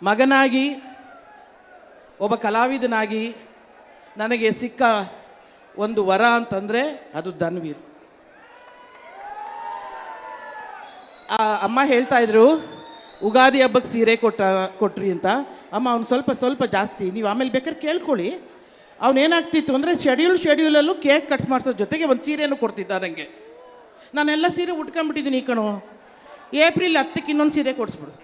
ಮಗನಾಗಿ ಒಬ್ಬ ಕಲಾವಿದನಾಗಿ ನನಗೆ ಸಿಕ್ಕ ಒಂದು ವರ ಅಂತಂದರೆ ಅದು ಧನ್ವೀರ್. ಅಮ್ಮ ಹೇಳ್ತಾ ಇದ್ರು ಉಗಾದಿ ಹಬ್ಬಕ್ಕೆ ಸೀರೆ ಕೊಟ್ರಿ ಅಂತ. ಅಮ್ಮ ಅವ್ನು ಸ್ವಲ್ಪ ಜಾಸ್ತಿ, ನೀವು ಆಮೇಲೆ ಬೇಕಾದ್ರೆ ಕೇಳ್ಕೊಳ್ಳಿ. ಅವನೇನಾಗ್ತಿತ್ತು ಅಂದರೆ ಶೆಡ್ಯೂಲಲ್ಲೂ ಕೇಕ್ ಕಟ್ಸ್ ಮಾಡಿಸೋ ಜೊತೆಗೆ ಒಂದು ಸೀರೆನೂ ಕೊಡ್ತಿದ್ದ ನನಗೆ. ನಾನೆಲ್ಲ ಸೀರೆ ಉಟ್ಕೊಂಡ್ಬಿಟ್ಟಿದ್ದೀನಿ ಕಣೋ. ಏಪ್ರಿಲ್ 10ಕ್ಕೆ ಇನ್ನೊಂದು ಸೀರೆ ಕೊಡಿಸ್ಬಿಡು.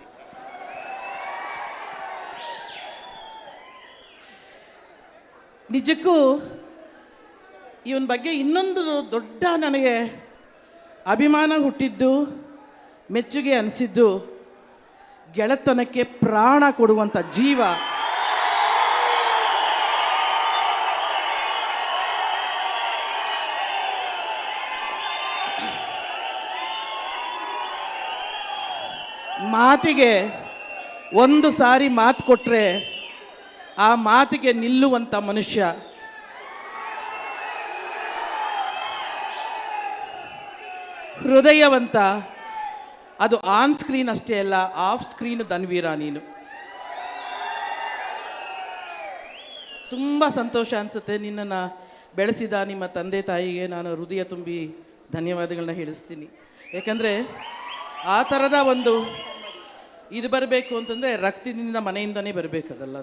ನಿಜಕ್ಕೂ ಇವನ ಬಗ್ಗೆ ಇನ್ನೊಂದು ದೊಡ್ಡ ನನಗೆ ಅಭಿಮಾನ ಹುಟ್ಟಿದ್ದು, ಮೆಚ್ಚುಗೆ ಅನಿಸಿದ್ದು, ಗೆಳೆತನಕ್ಕೆ ಪ್ರಾಣ ಕೊಡುವಂಥ ಜೀವ ಮಾತಿಗೆ ಒಂದು ಸಾರಿ ಮಾತು ಕೊಟ್ಟರೆ ಆ ಮಾತಿಗೆ ನಿಲ್ಲುವಂಥ ಮನುಷ್ಯ. ಹೃದಯವಂತ. ಅದು ಆನ್ ಸ್ಕ್ರೀನ್ ಅಷ್ಟೇ ಅಲ್ಲ, ಆಫ್ ಸ್ಕ್ರೀನ್ ಧನ್ವೀರ ನೀನು. ತುಂಬ ಸಂತೋಷ ಅನಿಸುತ್ತೆ. ನಿನ್ನನ್ನು ಬೆಳೆಸಿದ ನಿಮ್ಮ ತಂದೆ ತಾಯಿಗೆ ನಾನು ಹೃದಯ ತುಂಬಿ ಧನ್ಯವಾದಗಳನ್ನ ಹೇಳಿಸ್ತೀನಿ. ಯಾಕಂದರೆ ಆ ಥರದ ಒಂದು ಇದು ಬರಬೇಕು ಅಂತಂದರೆ ರಕ್ತದಿಂದ ಮನೆಯಿಂದನೇ ಬರಬೇಕದಲ್ಲ.